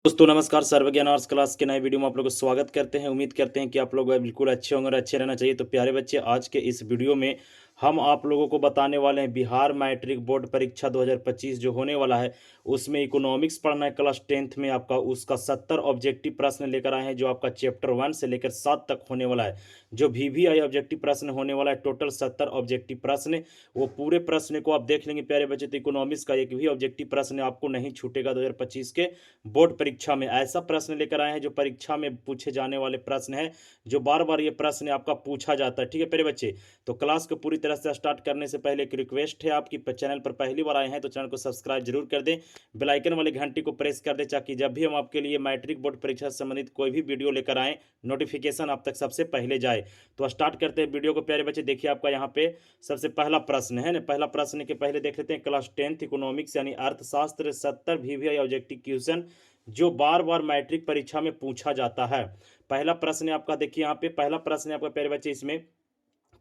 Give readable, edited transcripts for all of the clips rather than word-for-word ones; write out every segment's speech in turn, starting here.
दोस्तों नमस्कार। सर्वज्ञान arts class के नए वीडियो में आप लोगों को स्वागत करते हैं। उम्मीद करते हैं कि आप लोग बिल्कुल अच्छे होंगे और अच्छे रहना चाहिए। तो प्यारे बच्चे, आज के इस वीडियो में हम आप लोगों को बताने वाले हैं बिहार मैट्रिक बोर्ड परीक्षा 2025 जो होने वाला है, उसमें इकोनॉमिक्स पढ़ना है क्लास 10th में आपका। उसका 70 ऑब्जेक्टिव प्रश्न लेकर आए हैं जो आपका चैप्टर 1 से लेकर 7 तक होने वाला है। जो VVI ऑब्जेक्टिव प्रश्न होने वाला है, टोटल 70 ऑब्जेक्टिव प्रश्न, वो पूरे प्रश्न को आप देख लेंगे प्यारे बच्चे। तो इकोनॉमिक्स का एक भी ऑब्जेक्टिव प्रश्न आपको नहीं छूटेगा 2025 के बोर्ड परीक्षा में। ऐसा प्रश्न लेकर आए हैं जो परीक्षा में पूछे जाने वाले प्रश्न है, जो बार बार ये प्रश्न आपका पूछा जाता है। ठीक है प्यारे बच्चे, तो क्लास को पूरी तरह से स्टार्ट करने से पहले एक रिक्वेस्ट है आपकी, चैनल पर पहली बार आए हैं तो चैनल को सब्सक्राइब जरूर कर दें, बेल आइकन वाली घंटी को प्रेस कर दें, ताकि जब भी हम आपके लिए मैट्रिक बोर्ड परीक्षा से संबंधित कोई भी वीडियो लेकर आएँ, नोटिफिकेशन आप तक सबसे पहले जाए। तो स्टार्ट करते हैं वीडियो को प्यारे बच्चे। देखिए आपका यहाँ पे सबसे पहला प्रश्न है ना। पहला प्रश्न के पहले देख लेते हैं क्लास 10th इकोनॉमिक्स यानी अर्थशास्त्र 70 VVI ऑब्जेक्टिव क्वेश्चन जो बार बार मैट्रिक परीक्षा में पूछा जाता है। पहला प्रश्न है आपका, देखिए यहाँ पे पहला प्रश्न है आपका प्यारे बच्चे इसमें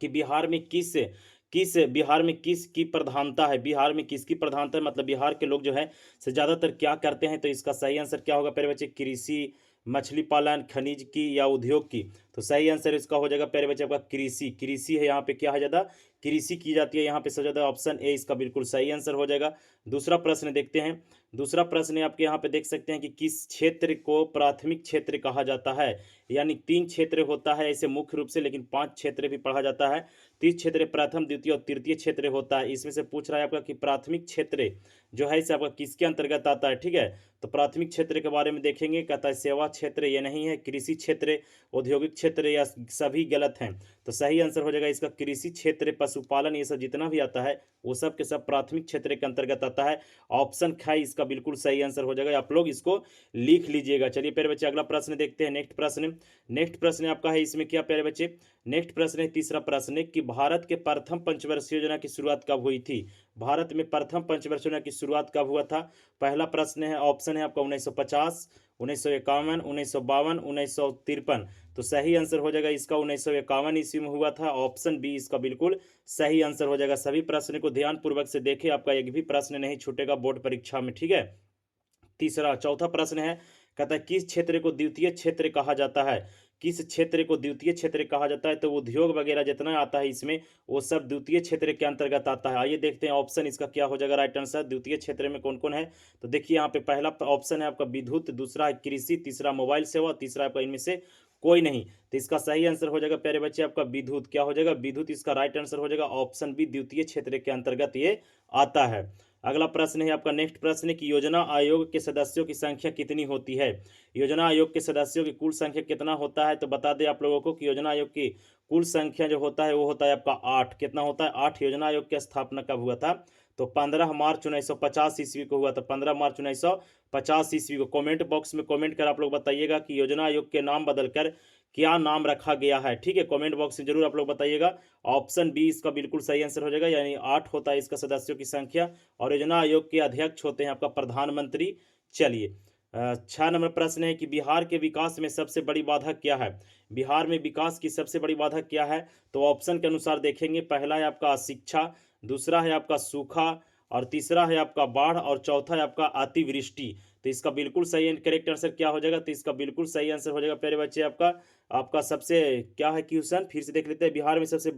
कि बिहार में किस की प्रधानता है। बिहार में किसकी प्रधानता है मतलब बिहार के लोग जो है से ज़्यादातर क्या करते हैं। तो इसका सही आंसर क्या होगा प्यारे बच्चे? कृषि, मछली पालन, खनिज की या उद्योग की। तो सही आंसर इसका हो जाएगा प्यारे बच्चे आपका कृषि। कृषि है यहाँ पे, क्या है ज़्यादा? कृषि की जाती है यहाँ पे। सबसे ज़्यादा ऑप्शन ए इसका बिल्कुल सही आंसर हो जाएगा। दूसरा प्रश्न देखते हैं। दूसरा प्रश्न है आपके यहाँ पे, देख सकते हैं कि किस क्षेत्र को प्राथमिक क्षेत्र कहा जाता है। यानी 3 क्षेत्र होता है ऐसे मुख्य रूप से, लेकिन 5 क्षेत्र भी पढ़ा जाता है। 30 क्षेत्र प्रथम, द्वितीय और तृतीय क्षेत्र होता है। इसमें से पूछ रहा है आपका कि प्राथमिक क्षेत्र जो है इसे आपका किसके अंतर्गत आता है। ठीक है, तो प्राथमिक क्षेत्र के बारे में देखेंगे। कहता है सेवा क्षेत्र, ये नहीं है। कृषि क्षेत्र, औद्योगिक क्षेत्र, या सभी गलत हैं। तो सही आंसर हो जाएगा इसका कृषि क्षेत्र, पशुपालन, ये सब जितना भी आता है वो सब के सब प्राथमिक क्षेत्र के अंतर्गत आता है। ऑप्शन ख इसका बिल्कुल सही आंसर हो जाएगा। आप लोग इसको लिख लीजिएगा। चलिए प्यारे बच्चे अगला प्रश्न देखते हैं। नेक्स्ट प्रश्न आपका है इसमें क्या प्यारे बच्चे? नेक्स्ट प्रश्न है, तीसरा प्रश्न है कि भारत के प्रथम पंचवर्षीय योजना की शुरुआत कब हुई थी। भारत में प्रथम पंचवर्षीय योजना की शुरुआत कब हुआ था? पहला प्रश्न है, ऑप्शन है आपका 1950, 1951, 1952, 1953। तो सही आंसर हो जाएगा इसका 1951 ईस्वी में हुआ था। ऑप्शन बी इसका बिल्कुल सही आंसर हो जाएगा। सभी प्रश्न को ध्यान पूर्वक से देखें, आपका एक भी प्रश्न नहीं छूटेगा बोर्ड परीक्षा में। ठीक है, चौथा प्रश्न है, कहता है किस क्षेत्र को द्वितीय क्षेत्र कहा जाता है। किस क्षेत्र को द्वितीय क्षेत्र कहा जाता है? तो उद्योग वगैरह जितना आता है इसमें वो सब द्वितीय क्षेत्र के अंतर्गत आता है। आइए देखते हैं ऑप्शन इसका क्या हो जाएगा राइट आंसर। द्वितीय क्षेत्र में कौन कौन है? तो देखिए यहाँ पे पहला ऑप्शन है आपका विद्युत, दूसरा है कृषि, तीसरा मोबाइल सेवा, तीसरा आपका इनमें से कोई नहीं। तो इसका सही आंसर हो जाएगा प्यारे बच्चे आपका विद्युत। क्या हो जाएगा? विद्युत इसका राइट आंसर हो जाएगा। ऑप्शन बी द्वितीय क्षेत्र के अंतर्गत ये आता है। अगला प्रश्न है आपका, नेक्स्ट प्रश्न है कि योजना आयोग के सदस्यों की संख्या कितनी होती है। योजना आयोग के सदस्यों की कुल संख्या कितना होता है? तो बता दें आप लोगों को कि योजना आयोग की कुल संख्या जो होता है वो होता है आपका 8। कितना होता है? 8। योजना आयोग की स्थापना कब हुआ था? तो 15 मार्च 1950 ईस्वी को हुआ था। 15 मार्च 1950 ईस्वी को। कमेंट बॉक्स में कमेंट कर आप लोग बताइएगा कि योजना आयोग के नाम बदलकर क्या नाम रखा गया है। ठीक है, कमेंट बॉक्स में जरूर आप लोग बताइएगा। ऑप्शन बी इसका बिल्कुल सही आंसर हो जाएगा, यानी 8 होता है इसका सदस्यों की संख्या। और योजना आयोग के अध्यक्ष होते हैं आपका प्रधानमंत्री। चलिए 6 नंबर प्रश्न है कि बिहार के विकास में सबसे बड़ी बाधा क्या है। बिहार में विकास की सबसे बड़ी बाधा क्या है? तो ऑप्शन के अनुसार देखेंगे। पहला है आपका शिक्षा, दूसरा है आपका सूखा, और तीसरा है आपका बाढ़, और चौथा है आपका अतिवृष्टि। तो इसका बिल्कुल सही करेक्ट आंसर क्या हो जाएगा? तो इसका बिल्कुल सही आंसर हो जाएगा प्यारे बच्चे आपका आपका सबसे क्या है क्वेश्चन, फिर से देख लेते हैं। बिहार में सबसे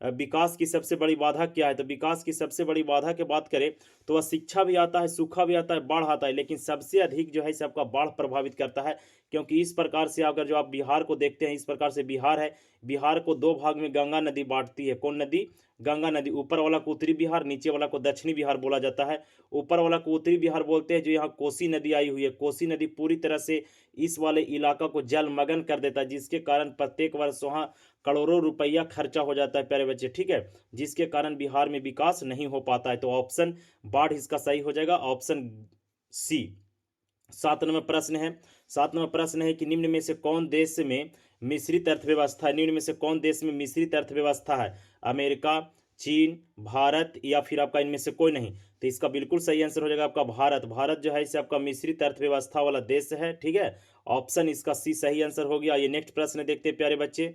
विकास की सबसे बड़ी बाधा क्या है? तो विकास की सबसे बड़ी बाधा की बात करें तो वह शिक्षा भी आता है, सूखा भी आता है, बाढ़ आता है, लेकिन सबसे अधिक जो है इसे आपका बाढ़ प्रभावित करता है। क्योंकि इस प्रकार से अगर जो आप बिहार को देखते हैं, इस प्रकार से बिहार है। बिहार को 2 भाग में गंगा नदी बांटती है। कौन नदी? गंगा नदी। ऊपर वाला को उत्तरी बिहार, नीचे वाला को दक्षिणी बिहार बोला जाता है। ऊपर वाला को उत्तरी बिहार बोलते हैं, जो यहाँ कोसी नदी आई हुई है। कोसी नदी पूरी तरह से इस वाले इलाका को जलमग्न कर देता है, जिसके कारण प्रत्येक वर्ष वहाँ करोड़ों रुपया खर्चा हो जाता है प्यारे बच्चे। ठीक है, जिसके कारण बिहार में विकास नहीं हो पाता है। तो ऑप्शन बाढ़ इसका सही हो जाएगा, ऑप्शन सी। 7 नंबर प्रश्न है। 7 नंबर प्रश्न है कि निम्न में से कौन देश में मिश्रित अर्थव्यवस्था है। निम्न में से कौन देश में मिश्रित अर्थव्यवस्था है? अमेरिका, चीन, भारत, या फिर आपका इनमें से कोई नहीं। तो इसका बिल्कुल सही आंसर हो जाएगा आपका भारत। भारत जो है इसे आपका मिश्रित अर्थव्यवस्था वाला देश है। ठीक है, ऑप्शन इसका सी सही आंसर हो गया। ये नेक्स्ट प्रश्न देखते हैं प्यारे बच्चे।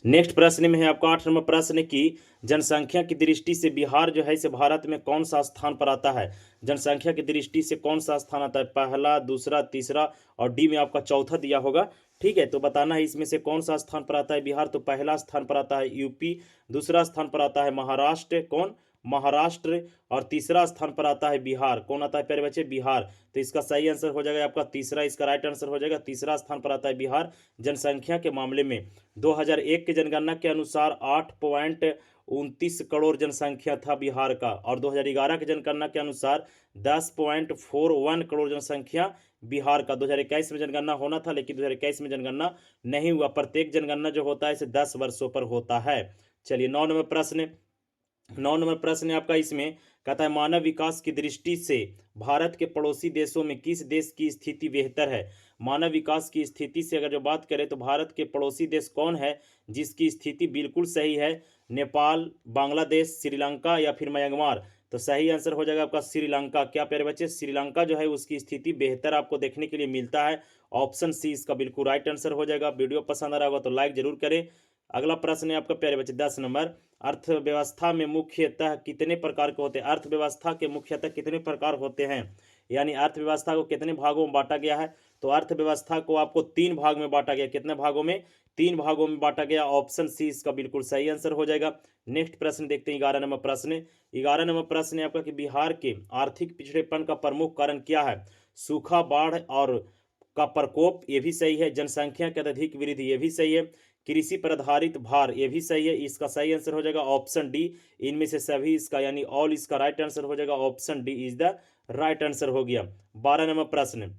नेक्स्ट प्रश्न में है आपका 8 नंबर प्रश्न की जनसंख्या की दृष्टि से बिहार जो है इसे भारत में कौन सा स्थान पर आता है। जनसंख्या की दृष्टि से कौन सा स्थान आता है, पहला, दूसरा, तीसरा और डी में आपका चौथा दिया होगा। ठीक है, तो बताना है इसमें से कौन सा स्थान पर आता है बिहार। तो पहला स्थान पर आता है यूपी, दूसरा स्थान पर आता है महाराष्ट्र, कौन, महाराष्ट्र, और तीसरा स्थान पर आता है बिहार। कौन आता है प्यारे बच्चे, बिहार। तो इसका सही आंसर हो जाएगा आपका तीसरा, इसका राइट आंसर हो जाएगा तीसरा स्थान पर आता है बिहार जनसंख्या के मामले में। 2001 की जनगणना के अनुसार 8.29 करोड़ जनसंख्या था बिहार का, और 2011 की जनगणना के अनुसार 10.41 करोड़ जनसंख्या बिहार का। 2021 में जनगणना होना था, लेकिन 2021 में जनगणना नहीं हुआ। प्रत्येक जनगणना जो होता है इसे 10 वर्षों पर होता है। चलिए 9 नंबर प्रश्न है आपका। इसमें कहता है मानव विकास की दृष्टि से भारत के पड़ोसी देशों में किस देश की स्थिति बेहतर है। मानव विकास की स्थिति से अगर जो बात करें तो भारत के पड़ोसी देश कौन है जिसकी स्थिति बिल्कुल सही है, नेपाल, बांग्लादेश, श्रीलंका या फिर म्यांमार। तो सही आंसर हो जाएगा आपका श्रीलंका। क्या प्यारे बच्चे, श्रीलंका जो है उसकी स्थिति बेहतर आपको देखने के लिए मिलता है। ऑप्शन सी इसका बिल्कुल राइट आंसर हो जाएगा। वीडियो पसंद आ रहा होगा तो लाइक जरूर करें। अगला प्रश्न है आपका प्यारे बच्चे 10 नंबर, अर्थव्यवस्था में मुख्यतः कितने प्रकार के होते हैं। अर्थव्यवस्था के मुख्यतः कितने प्रकार होते हैं, यानी अर्थव्यवस्था को कितने भागों में बांटा गया है। तो अर्थव्यवस्था को आपको 3 भाग में बांटा गया। कितने भागों में, 3 भागों में बांटा गया। ऑप्शन सी इसका बिल्कुल सही आंसर हो जाएगा। नेक्स्ट प्रश्न देखते हैं 11 नंबर प्रश्न। 11 नंबर प्रश्न है आपका कि बिहार के आर्थिक पिछड़ेपन का प्रमुख कारण क्या है। सूखा, बाढ़ और का प्रकोप, ये भी सही है। जनसंख्या की अत्यधिक वृद्धि, ये भी सही है। कृषि पर आधारित भार, ये भी सही है। इसका सही आंसर हो जाएगा ऑप्शन डी, इनमें से सभी इसका यानी ऑल इसका राइट आंसर हो जाएगा। Option D is the right answer हो गया। 12 नंबर प्रश्न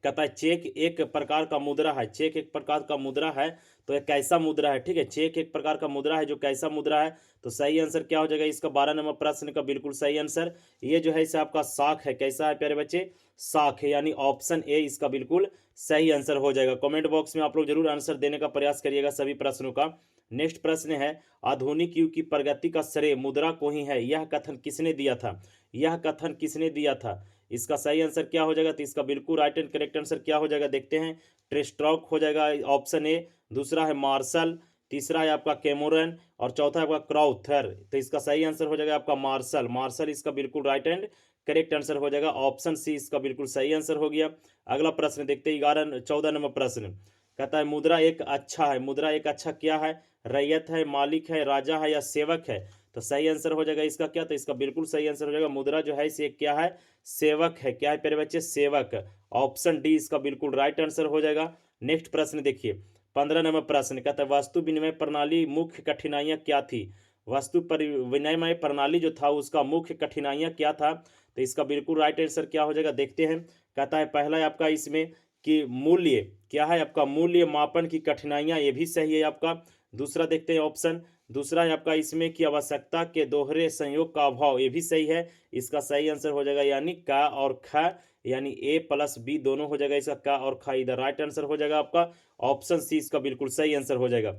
कहता है चेक एक प्रकार का मुद्रा है। चेक एक प्रकार का मुद्रा है, तो ये कैसा मुद्रा है। ठीक है, चेक एक प्रकार का मुद्रा है जो कैसा मुद्रा है। तो सही आंसर क्या हो जाएगा इसका 12 नंबर प्रश्न का बिल्कुल सही आंसर ये जो है इसे आपका साख है। कैसा है प्यारे बच्चे, साख है, यानी ऑप्शन ए इसका बिल्कुल सही आंसर हो जाएगा। कमेंट बॉक्स में आप लोग जरूर आंसर देने का प्रयास करिएगा सभी प्रश्नों का। नेक्स्ट प्रश्न है आधुनिक युग की प्रगति का श्रेय मुद्रा को ही है, यह कथन किसने दिया था। यह कथन किसने दिया था। इसका सही आंसर क्या हो जाएगा। तो इसका बिल्कुल राइट एंड करेक्ट आंसर क्या हो जाएगा देखते हैं। ट्रेस्ट्रॉक हो जाएगा ऑप्शन ए, दूसरा है मार्शल, तीसरा है आपका कैमोरन और चौथा है आपका क्राउथर। तो इसका सही आंसर हो जाएगा आपका मार्शल। मार्शल इसका बिल्कुल राइट एंड करेक्ट आंसर हो जाएगा। ऑप्शन सी इसका बिल्कुल सही आंसर हो गया। अगला प्रश्न देखते हैं 14 नंबर प्रश्न कहता है मुद्रा एक अच्छा है। मुद्रा एक अच्छा क्या है, रैयत है, मालिक है, राजा है या सेवक है। तो सही आंसर हो जाएगा इसका क्या, तो इसका बिल्कुल सही आंसर हो जाएगा मुद्रा जो है इसे क्या है, सेवक है। क्या है प्यारे बच्चे, सेवक। ऑप्शन डी इसका बिल्कुल राइट आंसर हो जाएगा। नेक्स्ट प्रश्न देखिए 15 नंबर प्रश्न कहता है वस्तु विनिमय प्रणाली मुख्य कठिनाइयां क्या थी। विनिमय प्रणाली जो था उसका मुख्य कठिनाइयां क्या था। तो इसका बिल्कुल राइट आंसर क्या हो जाएगा देखते हैं। कहता है पहला है आपका इसमें कि मूल्य क्या है आपका, मूल्य मापन की कठिनाइयां, ये भी सही है आपका। दूसरा देखते हैं ऑप्शन, दूसरा है आपका इसमें कि आवश्यकता के दोहरे संयोग का अभाव, ये भी सही है। इसका सही आंसर हो जाएगा यानी का और ख, यानी ए प्लस बी दोनों हो जाएगा इसका का और ख, इधर राइट आंसर हो जाएगा आपका। ऑप्शन सी इसका बिल्कुल सही आंसर हो जाएगा।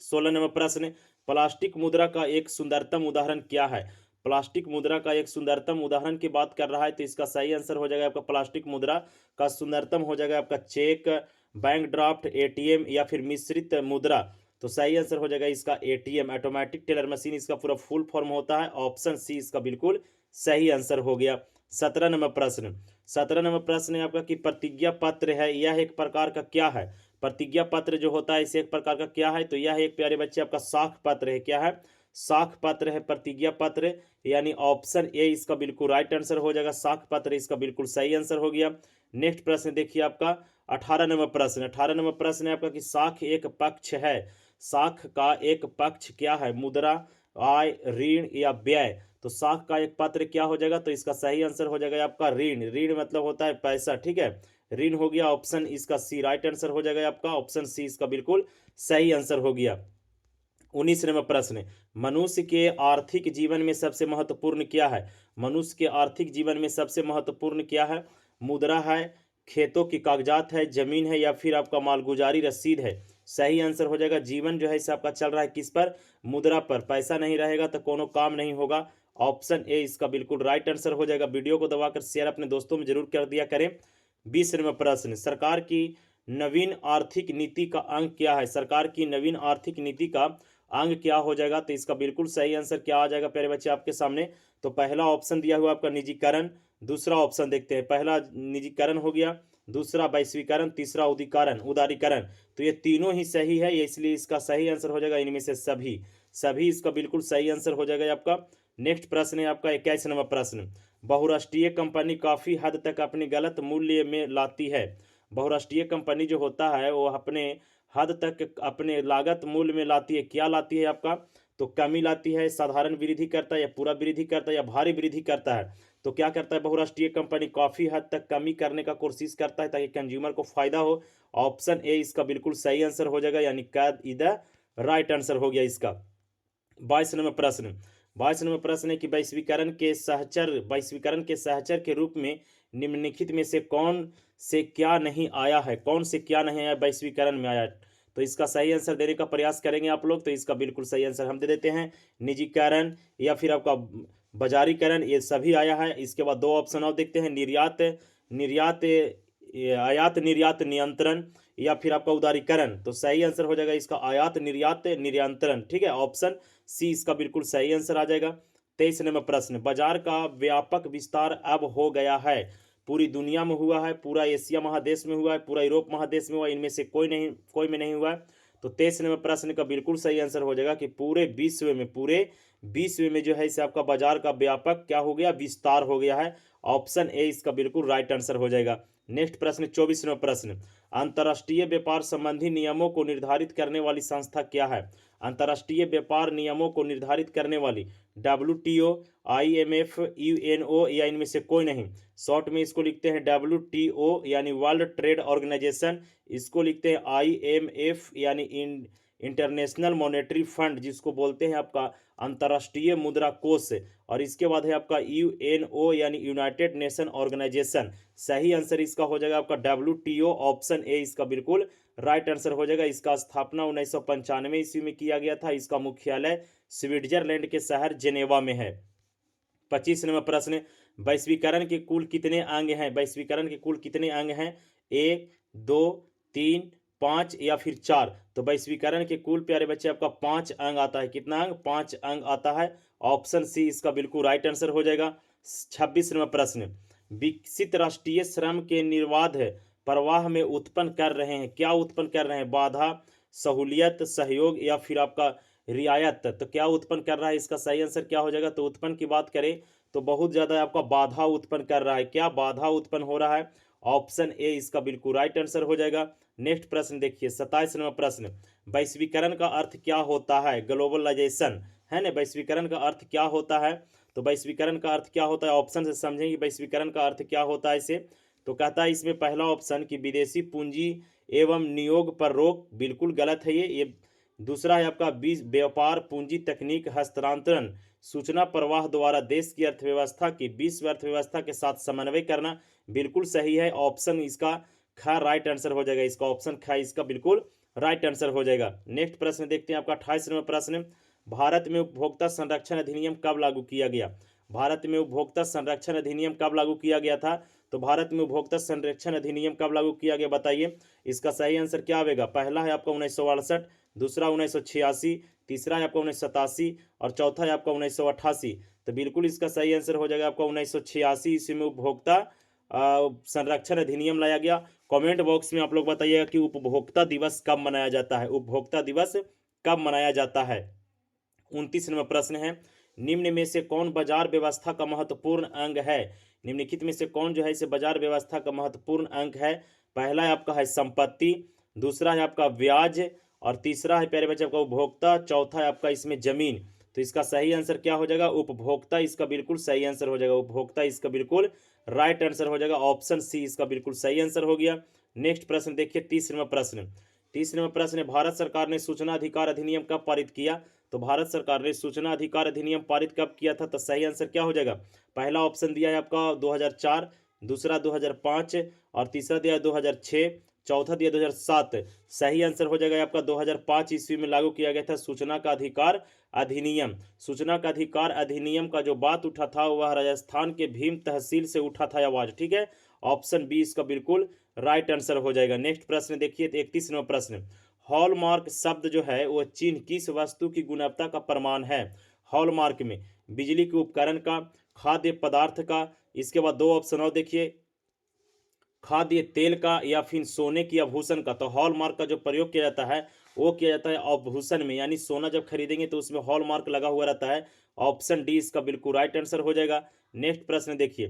16 नंबर प्रश्न प्लास्टिक मुद्रा का एक सुंदरतम उदाहरण क्या है। प्लास्टिक मुद्रा का एक सुंदरतम उदाहरण की बात कर रहा है, तो इसका सही आंसर हो जाएगा आपका प्लास्टिक मुद्रा का सुंदरतम हो जाएगा आपका चेक, बैंक ड्राफ्ट, एटीएम या फिर मिश्रित मुद्रा। तो सही आंसर हो जाएगा इसका एटीएम, ऑटोमेटिक टेलर मशीन इसका पूरा फुल फॉर्म होता है। ऑप्शन सी इसका बिल्कुल सही आंसर हो गया। 17 नंबर प्रश्न 17 नंबर प्रश्न है आपका कि प्रतिज्ञा पत्र है यह एक प्रकार का क्या है। प्रतिज्ञा पत्र जो होता है इसे एक प्रकार का क्या है, तो यह एक प्यारे बच्चे आपका साख पत्र है। क्या है, साख पत्र है प्रतिज्ञा पत्र, यानी ऑप्शन ए इसका बिल्कुल राइट आंसर हो जाएगा। साख पत्र इसका बिल्कुल सही आंसर हो गया। नेक्स्ट प्रश्न देखिए आपका 18 नंबर प्रश्न 18 नंबर प्रश्न है आपका कि साख एक पक्ष है। साख का एक पक्ष क्या है, मुद्रा, आय, ऋण या व्यय। तो साख का एक पत्र क्या हो जाएगा, तो इसका सही आंसर हो जाएगा आपका ऋण। ऋण मतलब होता है पैसा, ठीक है, ऋण हो गया। ऑप्शन इसका सी राइट आंसर हो जाएगा आपका। ऑप्शन सी इसका बिल्कुल सही आंसर हो गया। 19 नंबर प्रश्न मनुष्य के आर्थिक जीवन में सबसे महत्वपूर्ण क्या है। मनुष्य के आर्थिक जीवन में सबसे महत्वपूर्ण क्या है, मुद्रा है, खेतों की कागजात है, जमीन है या फिर आपका मालगुजारी रसीद है। सही आंसर हो जाएगा जीवन जो है इसे आपका चल रहा है किस पर, मुद्रा पर। पैसा नहीं रहेगा तो कोनो काम नहीं होगा। ऑप्शन ए इसका बिल्कुल राइट आंसर हो जाएगा। वीडियो को दबाकर शेयर अपने दोस्तों में जरूर कर दिया करें। 20 नंबर प्रश्न सरकार की नवीन आर्थिक नीति का अंग क्या है? सरकार की नवीन आर्थिक नीति का अंग क्या हो जाएगा? तो इसका बिल्कुल सही आंसर क्या आ जाएगा प्यारे बच्चे आपके सामने? तो पहला ऑप्शन दिया हुआ आपका निजीकरण, दूसरा ऑप्शन देखते हैं, पहला निजीकरण हो गया, दूसरा वैश्वीकरण, तीसरा उदारीकरण। तो ये तीनों ही सही है, ये इसलिए इसका सही आंसर हो जाएगा इनमें से सभी। सभी इसका बिल्कुल सही आंसर हो जाएगा आपका। नेक्स्ट प्रश्न है आपका 21 नंबर प्रश्न। बहुराष्ट्रीय कंपनी काफी हद तक अपनी गलत मूल्य में लाती है। बहुराष्ट्रीय कंपनी जो होता है वो अपने हद तक अपने लागत मूल्य में लाती है। क्या लाती है आपका? तो कमी लाती है, साधारण वृद्धि करता है, या पूरा वृद्धि करता है, या भारी वृद्धि करता है। तो क्या करता है बहुराष्ट्रीय कंपनी? काफी हद तक कमी करने का कोशिश करता है ताकि कंज्यूमर को फायदा हो। ऑप्शन ए इसका बिल्कुल सही आंसर हो जाएगा, यानी का इधर राइट आंसर हो गया इसका। 22 नंबर प्रश्न है कि वैश्वीकरण के सहचर के रूप में निम्नलिखित में से कौन से क्या नहीं आया है? कौन से क्या नहीं आया वैश्वीकरण में आया? तो इसका सही आंसर देने का प्रयास करेंगे आप लोग। तो इसका बिल्कुल सही आंसर हम दे देते हैं, निजीकरण या फिर आपका बाजारीकरण, ये सभी आया है। इसके बाद दो ऑप्शन और देखते हैं, निर्यात आयात निर्यात नियंत्रण या फिर आपका उदारीकरण। तो सही आंसर हो जाएगा इसका आयात निर्यात नियंत्रण। ठीक है, ऑप्शन सी इसका बिल्कुल सही आंसर आ जाएगा। 23 नंबर प्रश्न, बाजार का व्यापक विस्तार अब हो गया है। पूरी दुनिया में हुआ है, पूरा एशिया महादेश में हुआ है, पूरा यूरोप महादेश में हुआ है, इनमें से कोई में नहीं हुआ है। तो 23 नंबर प्रश्न का बिल्कुल सही आंसर हो जाएगा कि पूरे विश्व में जो है इसे आपका बाजार का व्यापक क्या हो गया? विस्तार हो गया है। ऑप्शन ए इसका बिल्कुल राइट आंसर हो जाएगा। नेक्स्ट प्रश्न 24 नंबर प्रश्न, अंतर्राष्ट्रीय व्यापार संबंधी नियमों को निर्धारित करने वाली संस्था क्या है? अंतर्राष्ट्रीय व्यापार नियमों को निर्धारित करने वाली WTO, IMF, UNO या इनमें से कोई नहीं। शॉर्ट में इसको लिखते हैं WTO यानी वर्ल्ड ट्रेड ऑर्गेनाइजेशन, इसको लिखते हैं IMF यानी इंटरनेशनल मॉनेटरी फंड, जिसको बोलते हैं आपका अंतर्राष्ट्रीय मुद्रा कोष, और इसके बाद है आपका UNO यानी यूनाइटेड नेशन ऑर्गेनाइजेशन। सही आंसर इसका हो जाएगा आपका WTO, ऑप्शन ए इसका बिल्कुल राइट आंसर हो जाएगा। इसका स्थापना 1995 ईस्वी में किया गया था। इसका मुख्यालय स्विट्जरलैंड के शहर जेनेवा में है। 25 नंबर प्रश्न, वैश्वीकरण के कुल कितने अंग हैं? वैश्वीकरण के कुल कितने अंग हैं? 1, 2, 3, 5 या फिर 4? तो वैश्वीकरण के कुल प्यारे बच्चे आपका 5 अंग आता है। कितना अंग? 5 अंग आता है। ऑप्शन सी इसका बिल्कुल राइट आंसर हो जाएगा। 26 नंबर प्रश्न, विकसित राष्ट्रीय श्रम के निर्बाध प्रवाह में उत्पन्न कर रहे हैं। क्या उत्पन्न कर रहे हैं? बाधा, सहूलियत, सहयोग या फिर आपका रियायत। तो क्या उत्पन्न कर रहा है? इसका सही आंसर क्या हो जाएगा? तो उत्पन्न की बात करें तो बहुत ज्यादा आपका बाधा उत्पन्न कर रहा है। क्या बाधा उत्पन्न हो रहा है? ऑप्शन ए इसका बिल्कुल राइट आंसर हो जाएगा। नेक्स्ट प्रश्न देखिए, 27 नंबर प्रश्न, वैश्वीकरण का अर्थ क्या होता है? ग्लोबलाइजेशन है ना। वैश्वीकरण का अर्थ क्या होता है? तो वैश्वीकरण का अर्थ क्या होता है? ऑप्शन से समझेंगे वैश्वीकरण का अर्थ क्या होता है इसे। तो कहता है इसमें पहला ऑप्शन कि विदेशी पूंजी एवं नियोग पर रोक, बिल्कुल गलत है ये। दूसरा है आपका व्यापार, पूंजी, तकनीक हस्तांतरण, सूचना प्रवाह द्वारा देश की अर्थव्यवस्था की विश्व अर्थव्यवस्था के साथ समन्वय करना, बिल्कुल सही है। ऑप्शन इसका ख राइट आंसर हो जाएगा। इसका ऑप्शन ख इसका बिल्कुल राइट आंसर हो जाएगा। नेक्स्ट प्रश्न देखते हैं आपका 28 नंबर प्रश्न, भारत में उपभोक्ता संरक्षण अधिनियम कब लागू किया गया? भारत में उपभोक्ता संरक्षण अधिनियम कब लागू किया गया था? तो भारत में उपभोक्ता संरक्षण अधिनियम कब लागू किया गया बताइए। इसका सही आंसर क्या आएगा? पहला है आपका 1968, दूसरा 1986, तीसरा है आपका 1987 और चौथा है आपका 1988। तो बिल्कुल इसका सही आंसर हो जाएगा आपका 1986 ईस्वी में उपभोक्ता संरक्षण अधिनियम लाया गया। कमेंट बॉक्स में आप लोग बताइएगा कि उपभोक्ता दिवस कब मनाया जाता है? उपभोक्ता दिवस कब मनाया जाता है? 29 नंबर प्रश्न है, निम्न में से कौन बाजार व्यवस्था का महत्वपूर्ण अंग है? निम्नलिखित में से कौन जो है इसे बाजार व्यवस्था का महत्वपूर्ण अंग है? पहला है आपका है संपत्ति, दूसरा है आपका ब्याज और तीसरा है प्यारे बच्चे आपका उपभोक्ता, चौथा है आपका इसमें जमीन। तो इसका सही आंसर क्या हो जाएगा? उपभोक्ता इसका बिल्कुल सही आंसर हो जाएगा। उपभोक्ता इसका बिल्कुल राइट आंसर हो जाएगा। ऑप्शन सी इसका बिल्कुल सही आंसर हो गया। नेक्स्ट प्रश्न देखिए, 30 नंबर प्रश्न। 30 नंबर प्रश्न है, भारत सरकार ने सूचना अधिकार अधिनियम कब पारित किया? तो भारत सरकार ने सूचना अधिकार अधिनियम पारित कब किया था? तो सही आंसर क्या हो जाएगा? पहला ऑप्शन दिया है आपका 2004, दूसरा 2005 और तीसरा दिया है 2006, चौथा दिया 2007। सही आंसर हो जाएगा आपका 2005 ईस्वी में लागू किया गया था सूचना का अधिकार अधिनियम। सूचना का अधिकार अधिनियम का जो बात उठा था वह राजस्थान के भीम तहसील से उठा था आवाज। ठीक है, ऑप्शन बी इसका बिल्कुल राइट आंसर हो जाएगा। नेक्स्ट प्रश्न देखिए 31 नंबर प्रश्न, हॉलमार्क शब्द जो है वो चिन्ह किस वस्तु की गुणवत्ता का प्रमाण है? हॉलमार्क में बिजली के उपकरण का, खाद्य पदार्थ का, इसके बाद दो ऑप्शन और देखिए, खाद्य तेल का या फिर सोने की आभूषण का। तो हॉलमार्क का जो प्रयोग किया जाता है वो किया जाता है आभूषण में, यानी सोना जब खरीदेंगे तो उसमें हॉलमार्क लगा हुआ रहता है। ऑप्शन डी इसका बिल्कुल राइट आंसर हो जाएगा। नेक्स्ट प्रश्न देखिए,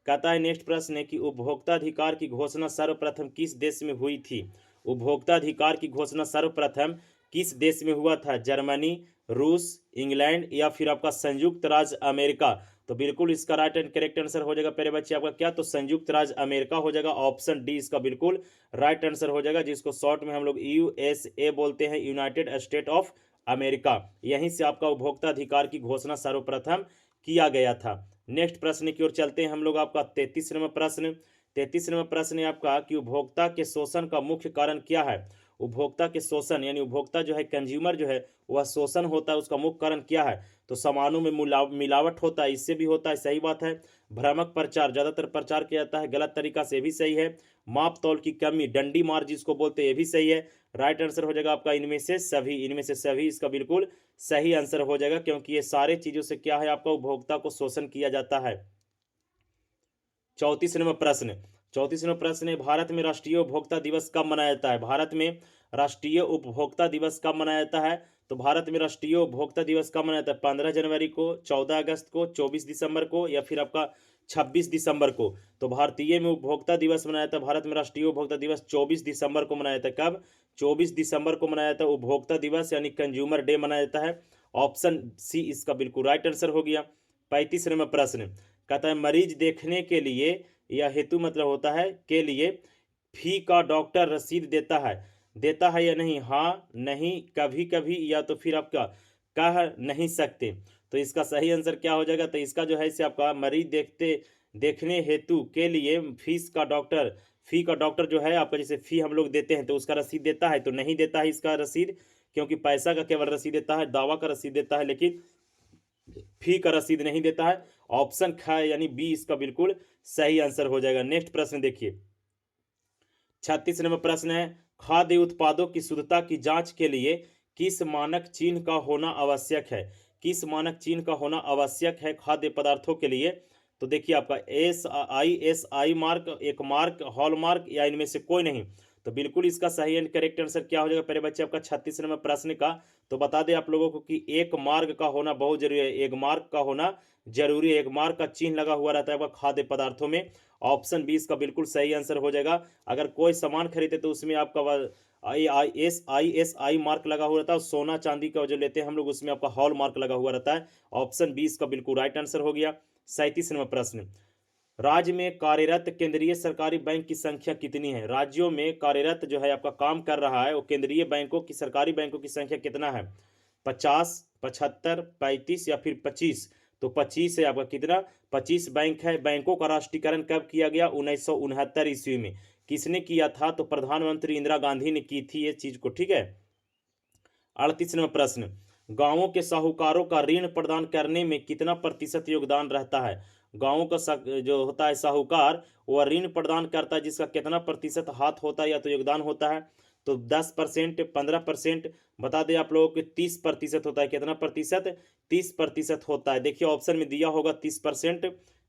कहता है नेक्स्ट प्रश्न है कि उपभोक्ता अधिकार की घोषणा सर्वप्रथम किस देश में हुई थी? उपभोक्ता अधिकार की घोषणा सर्वप्रथम किस देश में हुआ था? जर्मनी, रूस, इंग्लैंड या फिर आपका संयुक्त राज्य अमेरिका। तो बिल्कुल इसका राइट एंड करेक्ट आंसर हो जाएगा प्यारे बच्चे आपका क्या, तो संयुक्त राज्य अमेरिका हो जाएगा। ऑप्शन डी इसका बिल्कुल राइट आंसर हो जाएगा, जिसको शॉर्ट में हम लोग यूएसए बोलते हैं, यूनाइटेड स्टेट ऑफ अमेरिका। यहीं से आपका उपभोक्ता अधिकार की घोषणा सर्वप्रथम किया गया था। नेक्स्ट प्रश्न की ओर चलते हैं हम लोग। आपका 33 नंबर प्रश्न, 33 नंबर प्रश्न है आपका कि उपभोक्ता के शोषण का मुख्य कारण क्या है? उपभोक्ता के शोषण यानी उपभोक्ता जो है, कंज्यूमर जो है वह शोषण होता है, उसका मुख्य कारण क्या है? तो सामानों में मिलावट होता है, इससे भी होता है, सही बात है। भ्रामक प्रचार, ज़्यादातर प्रचार किया जाता है गलत तरीका से, भी सही है। माप तौल की कमी, डंडी मार जिसको बोलते हैं, ये भी सही है। राइट आंसर हो जाएगा आपका इनमें से सभी, इनमें से सभी इसका बिल्कुल सही आंसर हो जाएगा, क्योंकि ये सारे चीज़ों से क्या है, आपका उपभोक्ता को शोषण किया जाता है। 34 नंबर प्रश्न, 34 नंबर प्रश्न है, भारत में राष्ट्रीय उपभोक्ता दिवस कब मनाया जाता है? भारत में राष्ट्रीय उपभोक्ता दिवस कब मनाया जाता है? तो भारत में राष्ट्रीय उपभोक्ता दिवस कब मनाया जाता है? 15 जनवरी को, 14 अगस्त को, 24 दिसंबर को या फिर आपका 26 दिसंबर को। तो भारतीय में उपभोक्ता दिवस मनाया जाता है, भारत में राष्ट्रीय उपभोक्ता दिवस 24 दिसंबर को मनाया जाता है। कब? 24 दिसंबर को मनाया जाता है उपभोक्ता दिवस, यानी कंज्यूमर डे मनाया जाता है। ऑप्शन सी इसका बिल्कुल राइट आंसर हो गया। 35 नंबर प्रश्न, कहता है मरीज देखने के लिए या हेतु मतलब होता है के लिए फी का डॉक्टर रसीद देता है या नहीं? हाँ, नहीं, कभी कभी, या तो फिर आपका कह नहीं सकते। तो इसका सही आंसर क्या हो जाएगा? तो इसका जो है इसे आपका मरीज देखने हेतु के लिए फी का डॉक्टर जो है आपका, जैसे फी हम लोग देते हैं तो उसका रसीद देता है, तो नहीं देता है इसका रसीद, क्योंकि पैसा का केवल रसीद देता है, दावा का रसीद देता है, लेकिन फी का रसीद नहीं देता है। ऑप्शन ख यानी बी इसका बिल्कुल सही आंसर हो जाएगा। नेक्स्ट प्रश्न देखिए, 36 नंबर प्रश्न है, खाद्य उत्पादों की शुद्धता की जांच के लिए किस मानक चिन्ह का होना आवश्यक है? किस मानक चिन्ह का होना आवश्यक है खाद्य पदार्थों के लिए? तो देखिए आपका एस आई मार्क, एक मार्क, हॉल मार्क, या इनमें से कोई नहीं। तो बिल्कुल इसका सही एंड करेक्ट आंसर क्या हो जाएगा पहले बच्चे आपका 36 नंबर प्रश्न का? तो बता दें आप लोगों को कि एक मार्क का होना बहुत जरूरी है, एक मार्क का होना जरूरी है, एक मार्क का चिन्ह लगा हुआ रहता है आपका खाद्य पदार्थों में। ऑप्शन बी इसका बिल्कुल सही आंसर हो जाएगा। अगर कोई सामान खरीदे तो उसमें आपका आई मार्क लगा हुआ रहता है, और सोना चांदी का जो लेते हैं हम लोग उसमें आपका हॉल मार्क लगा हुआ रहता है। ऑप्शन बी इसका बिल्कुल राइट आंसर हो गया। 37 नंबर प्रश्न, राज्य में कार्यरत केंद्रीय सरकारी बैंक की संख्या कितनी है? राज्यों में कार्यरत जो है आपका काम कर रहा है वो केंद्रीय बैंकों की, सरकारी बैंकों की संख्या कितना है? 50, 75, 35 या फिर 25? तो 25 है आपका, कितना? 25 बैंक है। बैंकों का राष्ट्रीयकरण कब किया गया? 1969 ईस्वी में। किसने किया था? तो प्रधानमंत्री इंदिरा गांधी ने की थी ये चीज को, ठीक है। 38 नंबर प्रश्न, गांवों के साहूकारों का ऋण प्रदान करने में कितना प्रतिशत योगदान रहता है? गांवों का जो होता है साहूकार, वह ऋण प्रदान करता है, जिसका कितना प्रतिशत हाथ होता है या तो योगदान होता है? तो 10%, 15%, बता दें आप लोगों को 30% होता है। कितना प्रतिशत? 30% होता है। देखिए ऑप्शन में दिया होगा 30%,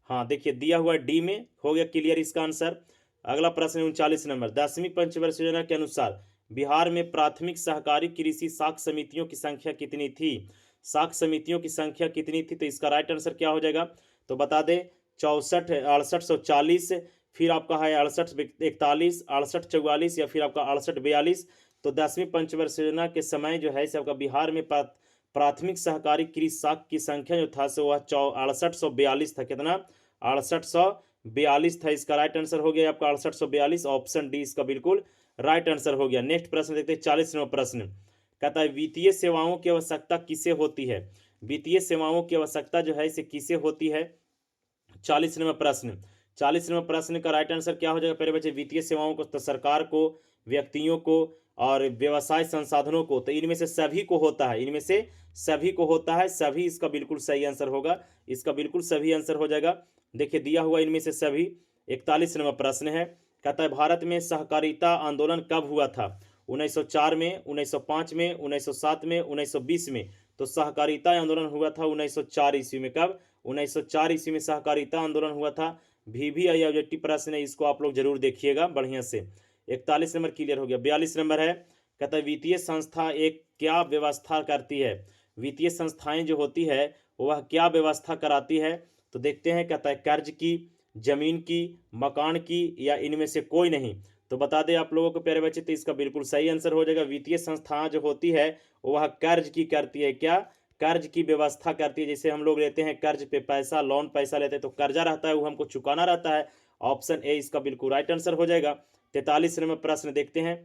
हाँ देखिए दिया हुआ डी में, हो गया क्लियर इसका आंसर। अगला प्रश्न 39 नंबर, 10वीं पंचवर्षीय योजना के अनुसार बिहार में प्राथमिक सहकारी कृषि साख समितियों की संख्या कितनी थी? साख समितियों की संख्या कितनी थी? तो इसका राइट आंसर क्या हो जाएगा? तो बता दें 64, 6840, फिर आपका है 6841, 6844 या फिर आपका 6842। तो 10वीं पंचवर्षीय योजना के समय जो है इसे आपका बिहार में प्राथमिक सहकारी कृषि साख की संख्या जो था सो वह 6842 था। कितना? 6842 था। इसका राइट आंसर हो गया आपका 6842। ऑप्शन डी इसका बिल्कुल राइट आंसर हो गया। नेक्स्ट प्रश्न देखते हैं 40 नंबर प्रश्न, कहता है वित्तीय सेवाओं की आवश्यकता किसे होती है? वित्तीय सेवाओं की आवश्यकता जो है इसे किसे होती है? 40 नंबर प्रश्न, 40 नंबर प्रश्न का राइट आंसर क्या हो जाएगा पहले बच्चे? वित्तीय सेवाओं को तो सरकार को, व्यक्तियों को और व्यवसाय संसाधनों को, तो इनमें से सभी को होता है, इनमें से सभी को होता है, सभी इसका बिल्कुल सही आंसर होगा, इसका बिल्कुल सही आंसर हो जाएगा। देखिए दिया हुआ इनमें से सभी। 41 नंबर प्रश्न है, कहता है भारत में सहकारिता आंदोलन कब हुआ था? 1904 में, 1905 में, 1907 में, 1920 में। तो सहकारिता आंदोलन हुआ था 1904 ईस्वी में। कब? 1904 ईस्वी में सहकारिता आंदोलन हुआ था। VVI ऑब्जेक्टिव प्रश्न है, इसको आप लोग जरूर देखिएगा बढ़िया से। 41 नंबर क्लियर हो गया। 42 नंबर है, कहता है वित्तीय संस्था एक क्या व्यवस्था करती है? वित्तीय संस्थाएं जो होती है वह क्या व्यवस्था कराती है? तो देखते हैं, कहता है कर्ज की, जमीन की, मकान की, या इनमें से कोई नहीं। तो बता दें आप लोगों को प्यारे बच्चे, तो इसका बिल्कुल सही आंसर हो जाएगा वित्तीय संस्था जो होती है वह कर्ज की करती है। क्या? कर्ज की व्यवस्था करती है। जैसे हम लोग लेते हैं कर्ज पे पैसा, लोन पैसा लेते हैं तो कर्जा रहता है, वो हमको चुकाना रहता है। ऑप्शन ए इसका बिल्कुल राइट आंसर हो जाएगा। 43 नंबर प्रश्न देखते हैं,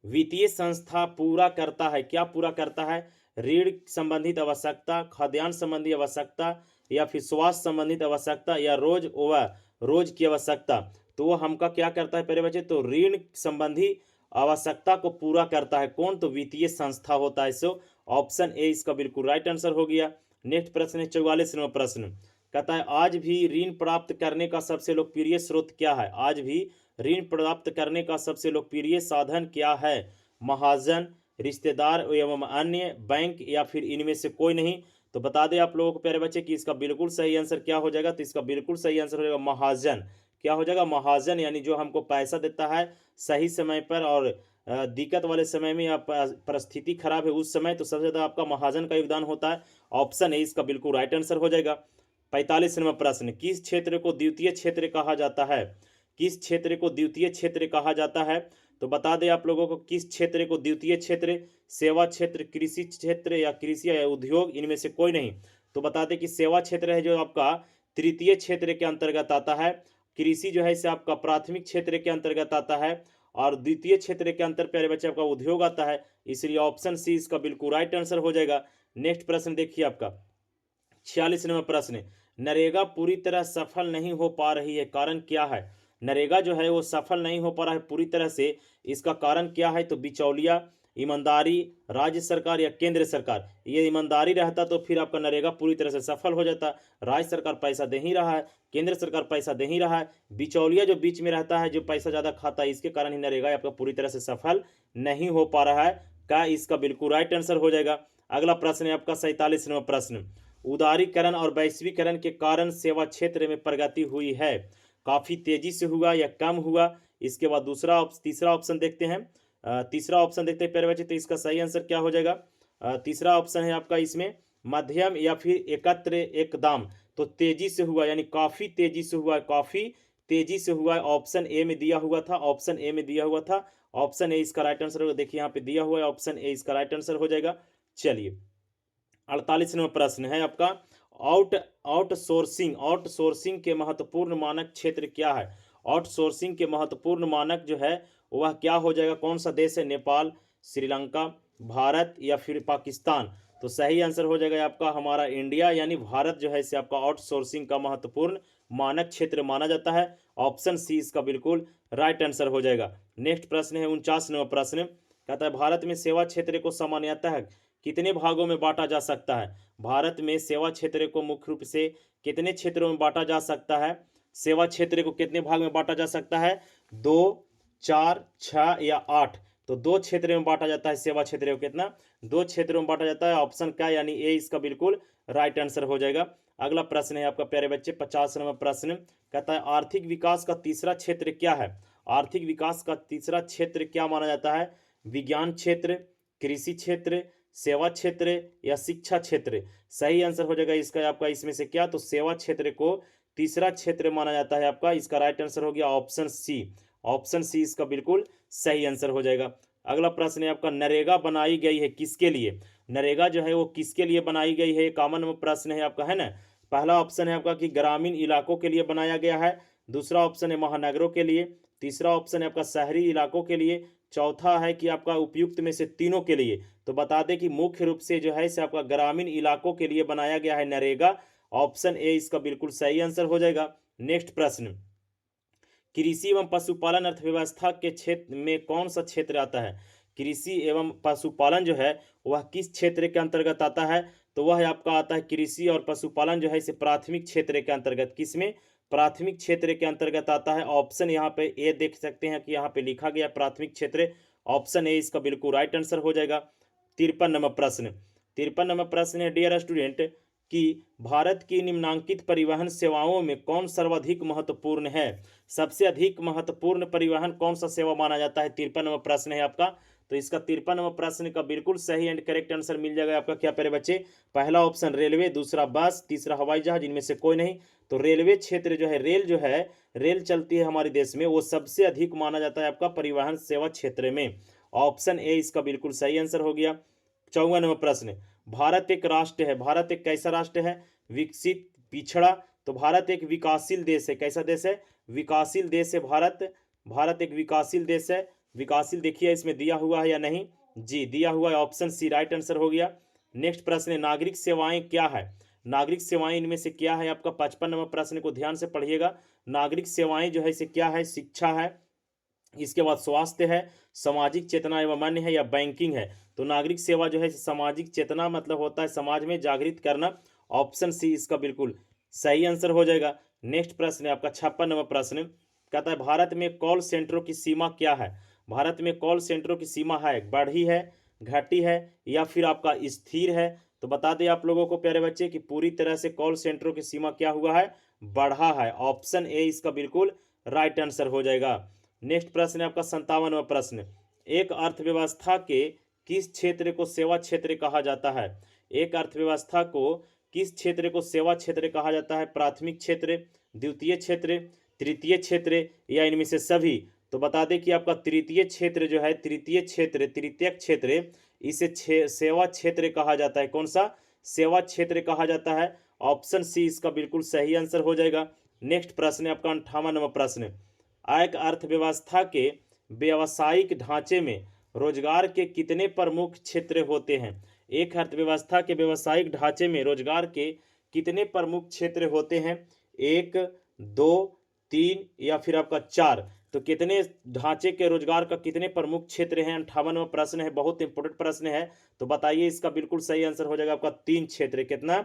वित्तीय संस्था पूरा करता है, क्या पूरा करता है? ऋण संबंधित आवश्यकता, खाद्यान्न संबंधी आवश्यकता, या फिर स्वास्थ्य संबंधित आवश्यकता, या रोज की आवश्यकता। तो वो हमका क्या करता है प्यारे बच्चे? तो ऋण संबंधी आवश्यकता को पूरा करता है। कौन? तो वित्तीय संस्था होता है। सो ऑप्शन ए इसका बिल्कुल राइट आंसर हो गया। नेक्स्ट प्रश्न है 44 नंबर प्रश्न, कहता है आज भी ऋण प्राप्त करने का सबसे लोकप्रिय स्रोत क्या है? आज भी ऋण प्राप्त करने का सबसे लोकप्रिय साधन क्या है? महाजन, रिश्तेदार एवं अन्य, बैंक, या फिर इनमें से कोई नहीं। तो बता दें आप लोगों को प्यारे बच्चे कि इसका बिल्कुल सही आंसर क्या हो जाएगा? तो इसका बिल्कुल सही आंसर हो जाएगा महाजन। क्या हो जाएगा? महाजन, यानी जो हमको पैसा देता है सही समय पर और दिक्कत वाले समय में, या परिस्थिति खराब है उस समय, तो सबसे ज़्यादा आपका महाजन का योगदान होता है। ऑप्शन ए इसका बिल्कुल राइट आंसर हो जाएगा। 45 नंबर प्रश्न, किस क्षेत्र को द्वितीय क्षेत्र कहा जाता है? किस क्षेत्र को द्वितीय क्षेत्र कहा जाता है? तो बता दें आप लोगों को किस क्षेत्र को द्वितीय क्षेत्र, सेवा क्षेत्र, कृषि क्षेत्र, या कृषि या उद्योग, इनमें से कोई नहीं। तो बता दें कि सेवा क्षेत्र है जो आपका तृतीय क्षेत्र के अंतर्गत आता है। कृषि जो है इसे आपका प्राथमिक क्षेत्र के अंतर्गत आता है, और द्वितीय क्षेत्र के अंतर प्यारे बच्चे आपका उद्योग आता है। इसलिए ऑप्शन सी इसका बिल्कुल राइट आंसर हो जाएगा। नेक्स्ट प्रश्न देखिए आपका 46 नंबर प्रश्न, नरेगा पूरी तरह सफल नहीं हो पा रही है, कारण क्या है? नरेगा जो है वो सफल नहीं हो पा रहा है पूरी तरह से, इसका कारण क्या है? तो बिचौलिया, ईमानदारी, राज्य सरकार, या केंद्र सरकार। ये ईमानदारी रहता तो फिर आपका नरेगा पूरी तरह से सफल हो जाता। राज्य सरकार पैसा दे ही रहा है, केंद्र सरकार पैसा दे ही रहा है, बिचौलिया जो बीच में रहता है जो पैसा ज़्यादा खाता है, इसके कारण ही नरेगा आपका पूरी तरह से सफल नहीं हो पा रहा है। क्या? इसका बिल्कुल राइट आंसर हो जाएगा। अगला प्रश्न है आपका 47 नंबर प्रश्न, उदारीकरण और वैश्वीकरण के कारण सेवा क्षेत्र में प्रगति हुई है, काफ़ी तेजी से हुआ या कम हुआ? इसके बाद तीसरा ऑप्शन देखते हैं। तीसरा ऑप्शन देखते हैं प्यारे बच्चे, तो इसका सही आंसर क्या हो जाएगा? तीसरा ऑप्शन है आपका इसमें मध्यम, या फिर एकत्र, एकदम। तो तेजी से हुआ यानी काफ़ी तेजी से हुआ, काफ़ी तेजी से हुआ। ऑप्शन ए में दिया हुआ था, ऑप्शन ए में दिया हुआ था। ऑप्शन ए इसका राइट आंसर होगा। देखिए यहाँ पे दिया हुआ है, ऑप्शन ए इसका राइट आंसर हो जाएगा। चलिए 48 नंबर प्रश्न है आपका, आउटसोर्सिंग के महत्वपूर्ण मानक क्षेत्र क्या है? आउटसोर्सिंग के महत्वपूर्ण मानक जो है वह क्या हो जाएगा? कौन सा देश है? नेपाल, श्रीलंका, भारत, या फिर पाकिस्तान? तो सही आंसर हो जाएगा आपका हमारा इंडिया, यानी भारत जो है इसे आपका आउटसोर्सिंग का महत्वपूर्ण मानक क्षेत्र माना जाता है। ऑप्शन सी इसका बिल्कुल राइट आंसर हो जाएगा। नेक्स्ट प्रश्न है 49 नंबर प्रश्न, कहता है भारत में सेवा क्षेत्र को सामान्यतः कितने भागों में बांटा जा सकता है? भारत में सेवा क्षेत्र को मुख्य रूप से कितने क्षेत्रों में बांटा जा सकता है? सेवा क्षेत्र को कितने भाग में बांटा जा सकता है? 2, 4, 6 या 8? तो 2 क्षेत्र में बांटा जाता है सेवा क्षेत्र को। कितना? 2 क्षेत्रों में बांटा जाता है। ऑप्शन क्या, यानी ए इसका बिल्कुल राइट आंसर हो जाएगा। अगला प्रश्न है आपका प्यारे बच्चे 50 नंबर प्रश्न, कहता है आर्थिक विकास का तीसरा क्षेत्र क्या है? आर्थिक विकास का तीसरा क्षेत्र क्या माना जाता है? विज्ञान क्षेत्र, कृषि क्षेत्र, सेवा क्षेत्र, या शिक्षा क्षेत्र? सही आंसर हो जाएगा इसका आपका इसमें से क्या? तो सेवा क्षेत्र को तीसरा क्षेत्र माना जाता है आपका। इसका राइट आंसर हो गया ऑप्शन सी। ऑप्शन सी इसका बिल्कुल सही आंसर हो जाएगा। अगला प्रश्न है आपका, नरेगा बनाई गई है किसके लिए? नरेगा जो है वो किसके लिए बनाई गई है? कॉमन प्रश्न है आपका, है ना। पहला ऑप्शन है आपका कि ग्रामीण इलाकों के लिए बनाया गया है। दूसरा ऑप्शन है महानगरों के लिए। तीसरा ऑप्शन है आपका शहरी इलाकों के लिए। चौथा है कि आपका उपयुक्त में से तीनों के लिए। तो बता दें कि मुख्य रूप से जो है इसे आपका ग्रामीण इलाकों के लिए बनाया गया है नरेगा। ऑप्शन ए इसका बिल्कुल सही आंसर हो जाएगा। नेक्स्ट प्रश्न, कृषि एवं पशुपालन अर्थव्यवस्था के क्षेत्र में कौन सा क्षेत्र आता है? कृषि एवं पशुपालन जो है वह किस क्षेत्र के अंतर्गत आता है? तो वह आपका आता है कृषि और पशुपालन जो है इसे प्राथमिक क्षेत्र के अंतर्गत, किसमें? प्राथमिक क्षेत्र के अंतर्गत आता है? ऑप्शन यहाँ पे ए देख सकते हैं कि यहाँ पे लिखा गया प्राथमिक क्षेत्र। ऑप्शन ए इसका बिल्कुल राइट आंसर हो जाएगा। 53 नंबर प्रश्न, 53 नंबर प्रश्न है डियर स्टूडेंट कि भारत की निम्नांकित परिवहन सेवाओं में कौन सर्वाधिक महत्वपूर्ण है? सबसे अधिक महत्वपूर्ण परिवहन कौन सा सेवा माना जाता है? 53 नंबर प्रश्न है आपका। तो इसका 53 नंबर प्रश्न का बिल्कुल सही एंड करेक्ट आंसर मिल जाएगा आपका। क्या प्यारे बच्चे? पहला ऑप्शन रेलवे, दूसरा बस, तीसरा हवाई जहाज, इनमें से कोई नहीं। तो रेलवे क्षेत्र जो है, रेल चलती है हमारे देश में, वो सबसे अधिक माना जाता है आपका परिवहन सेवा क्षेत्र में। ऑप्शन ए इसका बिल्कुल सही आंसर हो गया। 54 नंबर प्रश्न, भारत एक राष्ट्र है, भारत एक कैसा राष्ट्र है? विकसित, पिछड़ा? तो भारत एक विकासशील देश है। कैसा देश है? विकासशील देश है भारत। भारत एक विकासशील देश है। विकासशील देखिए इसमें दिया हुआ है या नहीं? जी दिया हुआ है। ऑप्शन सी राइट आंसर हो गया। नेक्स्ट प्रश्न है नागरिक सेवाएं क्या है? नागरिक सेवाएं इनमें से क्या है आपका? 55 नंबर प्रश्न को ध्यान से पढ़िएगा। नागरिक सेवाएं जो है इसे क्या है? शिक्षा है, इसके बाद स्वास्थ्य है, सामाजिक चेतना एवं अन्य है, या बैंकिंग है। तो नागरिक सेवा जो है सामाजिक चेतना मतलब होता है समाज में जागृत करना। ऑप्शन सी इसका बिल्कुल सही आंसर हो जाएगा। नेक्स्ट प्रश्न है आपका 56 नंबर प्रश्न, कहता है भारत में कॉल सेंटरों की सीमा क्या है? भारत में कॉल सेंटरों की सीमा है, बढ़ी है, घटी है, या फिर आपका स्थिर है? तो बता दें आप लोगों को प्यारे बच्चे कि पूरी तरह से कॉल सेंटरों की सीमा क्या हुआ है? बढ़ा है। ऑप्शन ए इसका बिल्कुल राइट आंसर हो जाएगा। नेक्स्ट प्रश्न है आपका 57वां प्रश्न, एक अर्थव्यवस्था के किस क्षेत्र को सेवा क्षेत्र कहा जाता है? एक अर्थव्यवस्था को किस क्षेत्र को सेवा क्षेत्र कहा जाता है? प्राथमिक क्षेत्र, द्वितीय क्षेत्र, तृतीय क्षेत्र, या इनमें से सभी? तो बता दें कि आपका तृतीय क्षेत्र जो है, तृतीयक क्षेत्र, इसे सेवा क्षेत्र कहा जाता है। कौन सा? सेवा क्षेत्र कहा जाता है। ऑप्शन सी इसका बिल्कुल सही आंसर हो जाएगा। नेक्स्ट प्रश्न है आपका 58 नंबर प्रश्न, एक अर्थव्यवस्था के व्यावसायिक ढांचे में रोजगार के कितने प्रमुख क्षेत्र होते हैं? एक अर्थव्यवस्था के व्यावसायिक ढांचे में रोजगार के कितने प्रमुख क्षेत्र होते हैं? 1, 2, 3 या फिर आपका 4? तो कितने ढांचे के रोजगार का कितने प्रमुख क्षेत्र हैं? 58वां प्रश्न है, बहुत इंपॉर्टेंट प्रश्न है। तो बताइए इसका बिल्कुल सही आंसर हो जाएगा आपका 3 क्षेत्र। कितना?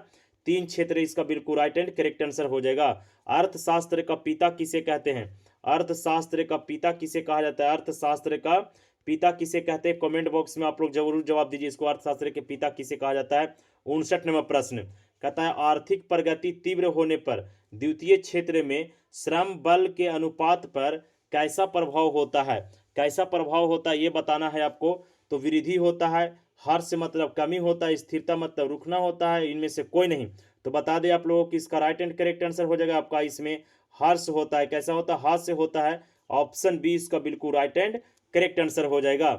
3 क्षेत्र इसका बिल्कुल राइट एंड करेक्ट आंसर हो जाएगा। अर्थशास्त्र का पिता किसे कहते हैं? अर्थशास्त्र का पिता किसे कहा जाता है? अर्थशास्त्र का पिता किसे कहते हैं? कमेंट बॉक्स में आप लोग जरूर जवाब दीजिए, इसको अर्थशास्त्र के पिता किसे कहा जाता है। 59 नंबर प्रश्न कहता है आर्थिक प्रगति तीव्र होने पर द्वितीय क्षेत्र में श्रम बल के अनुपात पर कैसा प्रभाव होता है? कैसा प्रभाव होता है ये बताना है आपको। तो वृद्धि होता है, हर्ष मतलब कमी होता है, स्थिरता मतलब रुकना होता है, इनमें से कोई नहीं। तो बता दें आप लोगों को इसका राइट एंड करेक्ट आंसर हो जाएगा आपका इसमें हर्ष होता है। कैसा होता है? हास्य होता है। ऑप्शन बी इसका बिल्कुल राइट एंड करेक्ट आंसर हो जाएगा।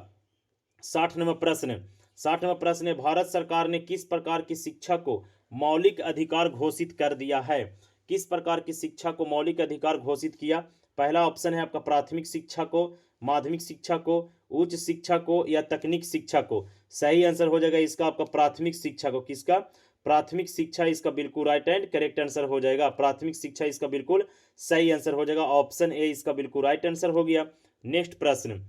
60 नंबर प्रश्न, 60 नंबर प्रश्न है भारत सरकार ने किस प्रकार की शिक्षा को मौलिक अधिकार घोषित कर दिया है? किस प्रकार की शिक्षा को मौलिक अधिकार घोषित किया? पहला ऑप्शन है आपका प्राथमिक शिक्षा को, माध्यमिक शिक्षा को, उच्च शिक्षा को, या तकनीक शिक्षा को। सही आंसर हो जाएगा इसका आपका प्राथमिक शिक्षा को। किसका? प्राथमिक शिक्षा इसका बिल्कुल राइट एंड करेक्ट आंसर हो जाएगा। प्राथमिक शिक्षा इसका बिल्कुल सही आंसर हो जाएगा। ऑप्शन ए इसका बिल्कुल राइट आंसर हो गया। नेक्स्ट प्रश्न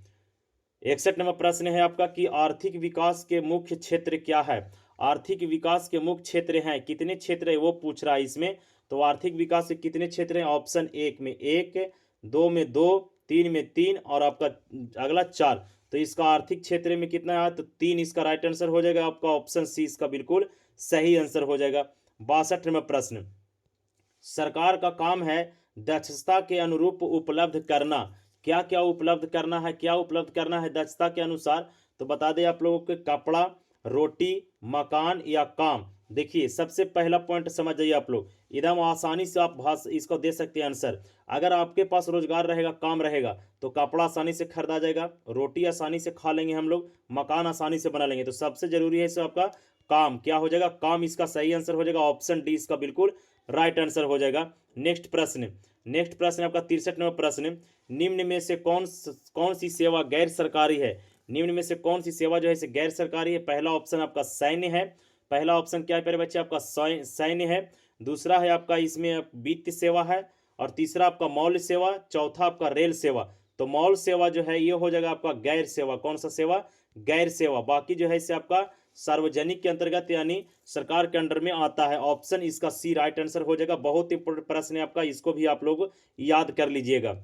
61 नंबर प्रश्न है आपका कि आर्थिक विकास के मुख्य क्षेत्र क्या है? आर्थिक विकास के मुख्य क्षेत्र हैं, कितने क्षेत्र है वो पूछ रहा है इसमें। तो आर्थिक विकास के कितने क्षेत्र हैं? ऑप्शन एक में 1, 2 में 2, 3 में 3 और आपका अगला 4। तो इसका आर्थिक क्षेत्र में कितना है? तो 3 इसका राइट आंसर हो जाएगा आपका। ऑप्शन सी इसका बिल्कुल सही आंसर हो जाएगा। 62 नंबर प्रश्न, सरकार का काम है दक्षता के अनुरूप उपलब्ध करना। क्या क्या उपलब्ध करना है? क्या उपलब्ध करना है दक्षता के अनुसार? तो बता दें आप लोगों को कपड़ा, रोटी, मकान या काम। देखिए सबसे पहला पॉइंट समझ जाइए आप लोग, एकदम आसानी से आप इसको दे सकते हैं आंसर। अगर आपके पास रोजगार रहेगा, काम रहेगा, तो कपड़ा आसानी से खरीदा जाएगा, रोटी आसानी से खा लेंगे हम लोग, मकान आसानी से बना लेंगे। तो सबसे जरूरी है इसमें आपका काम। क्या हो जाएगा? काम इसका सही आंसर हो जाएगा। ऑप्शन डी इसका बिल्कुल राइट आंसर हो जाएगा। नेक्स्ट प्रश्न, नेक्स्ट प्रश्न आपका 63 नंबर प्रश्न, निम्न में से कौन सी सेवा गैर सरकारी है? निम्न में से कौन सी सेवा जो है गैर सरकारी है? पहला ऑप्शन आपका सैन्य है। पहला ऑप्शन क्या है प्यारे बच्चे? आपका सैन्य है। दूसरा है आपका इसमें वित्त सेवा है, और तीसरा आपका मौल सेवा, चौथा आपका रेल सेवा। तो मौल सेवा जो है ये हो जाएगा आपका गैर सेवा। कौन सा सेवा? गैर सेवा। बाकी जो है इसे आपका सार्वजनिक के अंतर्गत यानी सरकार के अंडर में आता है। ऑप्शन इसका सी राइट आंसर हो जाएगा। बहुत इंपॉर्टेंट प्रश्न है आपका, इसको भी आप लोग याद कर लीजिएगा।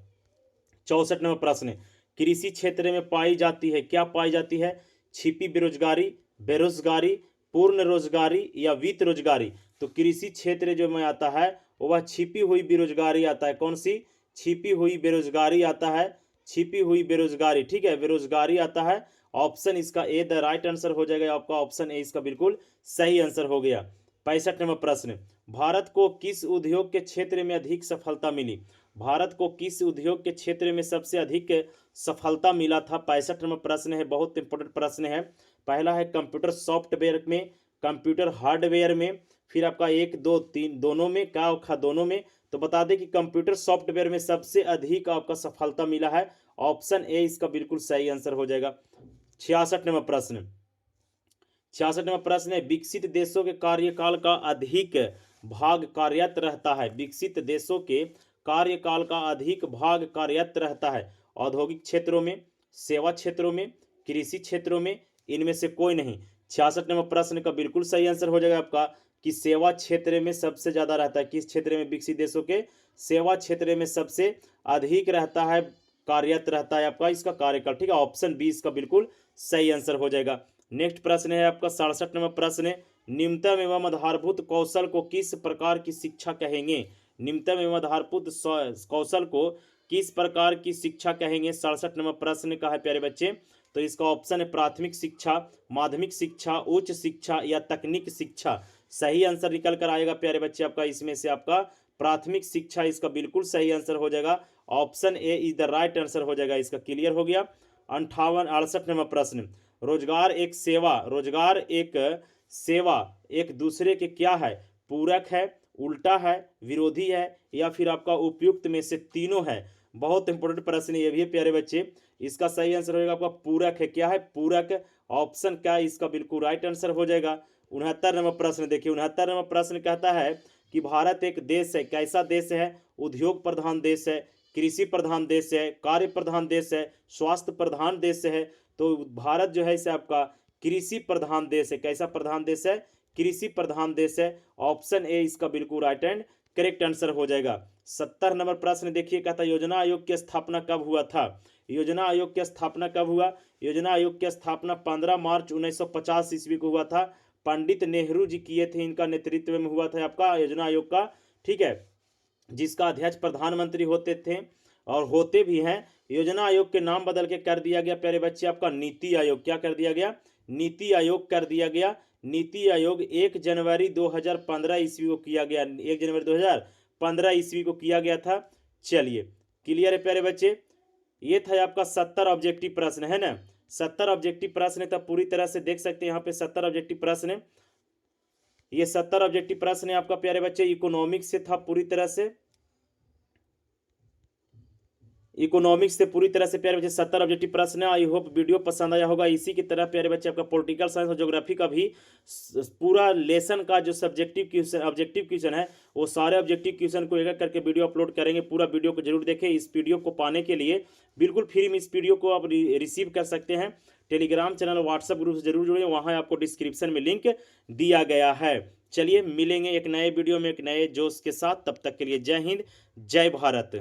64 नंबर प्रश्न, कृषि क्षेत्र में पाई जाती है, क्या पाई जाती है? छिपी बेरोजगारी, बेरोजगारी, पूर्ण रोजगारी या वित्त रोजगारी। तो कृषि क्षेत्र जो में आता है वह छिपी हुई बेरोजगारी आता है। कौन सी? छिपी हुई बेरोजगारी आता है, छिपी हुई बेरोजगारी, ठीक है, बेरोजगारी आता है। ऑप्शन इसका ए द राइट आंसर हो जाएगा आपका। ऑप्शन ए इसका बिल्कुल सही आंसर हो गया। 65 नंबर प्रश्न, भारत को किस उद्योग के क्षेत्र में अधिक सफलता मिली? भारत को किस उद्योग के क्षेत्र में सबसे अधिक सफलता मिला था? 65 नंबर प्रश्न है, बहुत इंपॉर्टेंट प्रश्न है। पहला है कंप्यूटर सॉफ्टवेयर में, कंप्यूटर हार्डवेयर में, फिर आपका 1 2 3 दोनों में, क्या खा दोनों में? तो बता दें कि कंप्यूटर सॉफ्टवेयर में सबसे अधिक आपका सफलता मिला है। ऑप्शन ए इसका बिल्कुल सही आंसर हो जाएगा। 66 नंबर प्रश्न, 66 नंबर प्रश्न है, विकसित देशों के कार्यकाल का अधिक भाग कार्यरत रहता है। विकसित देशों के कार्यकाल का अधिक भाग कार्यरत रहता है औद्योगिक क्षेत्रों में, सेवा क्षेत्रों में, कृषि क्षेत्रों में, इनमें से कोई नहीं। 66 नंबर प्रश्न का बिल्कुल सही आंसर हो जाएगा आपका कि सेवा क्षेत्र में सबसे ज्यादा रहता है। किस क्षेत्र में? विकसित देशों के सेवा क्षेत्र में सबसे अधिक रहता है, कार्यरत रहता है आपका इसका कार्यकाल, ठीक है। ऑप्शन बी इसका बिल्कुल सही आंसर हो जाएगा। नेक्स्ट प्रश्न है आपका 67 नंबर प्रश्न है, न्यूनतम एवं आधारभूत कौशल को किस प्रकार की शिक्षा कहेंगे? न्यूनतम एवं आधारभूत कौशल को किस प्रकार की शिक्षा कहेंगे? 67 नंबर प्रश्न का है प्यारे बच्चे। तो इसका ऑप्शन है प्राथमिक शिक्षा, माध्यमिक शिक्षा, उच्च शिक्षा या तकनीक शिक्षा। सही आंसर निकल कर आएगा प्यारे बच्चे आपका इसमें से आपका प्राथमिक शिक्षा इसका बिल्कुल सही आंसर हो जाएगा। Option A is the right answer हो जाएगा इसका। क्लियर हो गया। 68 नंबर प्रश्न, रोजगार एक सेवा, रोजगार एक सेवा एक दूसरे के क्या है? पूरक है, उल्टा है, विरोधी है या फिर आपका उपयुक्त में से तीनों है। बहुत इंपॉर्टेंट प्रश्न ये भी है प्यारे बच्चे। इसका सही आंसर होगा आपका पूरक है। क्या है? पूरक। ऑप्शन क्या है इसका बिल्कुल राइट आंसर हो जाएगा। 69 नंबर प्रश्न देखिए, 69 नंबर प्रश्न कहता है कि भारत एक देश है, कैसा देश है? उद्योग प्रधान देश है, कृषि प्रधान देश है, कार्य प्रधान देश है, स्वास्थ्य प्रधान देश है। तो भारत जो है इसे आपका कृषि प्रधान देश है। कैसा प्रधान देश है? कृषि प्रधान देश है। ऑप्शन ए इसका बिल्कुल राइट एंड करेक्ट आंसर हो जाएगा। 70 नंबर प्रश्न देखिए, कहता है योजना आयोग की स्थापना कब हुआ था? योजना आयोग की स्थापना कब हुआ? योजना आयोग की स्थापना 15 मार्च 1950 ईस्वी को हुआ था। पंडित नेहरू जी किए थे, इनका नेतृत्व में हुआ था आपका योजना आयोग का, ठीक है, जिसका अध्यक्ष प्रधानमंत्री होते थे और होते भी हैं। योजना आयोग के नाम बदल के कर दिया गया प्यारे बच्चे आपका नीति आयोग। क्या कर दिया गया? नीति आयोग कर दिया गया। नीति आयोग 1 जनवरी 2015 ईस्वी को किया गया। 1 जनवरी 2015 ईस्वी को किया गया था। चलिए क्लियर है प्यारे बच्चे। ये था आपका 70 ऑब्जेक्टिव प्रश्न, है ना। 70 ऑब्जेक्टिव प्रश्न तब पूरी तरह से देख सकते हैं यहाँ पे 70 ऑब्जेक्टिव प्रश्न है। ये 70 ऑब्जेक्टिव प्रश्न है आपका प्यारे बच्चे इकोनॉमिक्स से था, पूरी तरह से इकोनॉमिक्स से पूरी तरह से प्यारे बच्चे 70 ऑब्जेक्टिव प्रश्न है। आई होप वीडियो पसंद आया होगा। इसी की तरह प्यारे बच्चे आपका पॉलिटिकल साइंस और ज्योग्राफी का भी पूरा लेसन का जो सब्जेक्टिव क्वेश्चन ऑब्जेक्टिव क्वेश्चन है वो सारे ऑब्जेक्टिव क्वेश्चन को एक एक करके वीडियो अपलोड करेंगे। पूरा वीडियो को जरूर देखें। इस वीडियो को पाने के लिए बिल्कुल फ्री में इस वीडियो को आप रिसीव कर सकते हैं। टेलीग्राम चैनल व्हाट्सएप ग्रुप से जरूर जुड़े, वहाँ आपको डिस्क्रिप्शन में लिंक दिया गया है। चलिए मिलेंगे एक नए वीडियो में एक नए जोश के साथ। तब तक के लिए जय हिंद, जय भारत।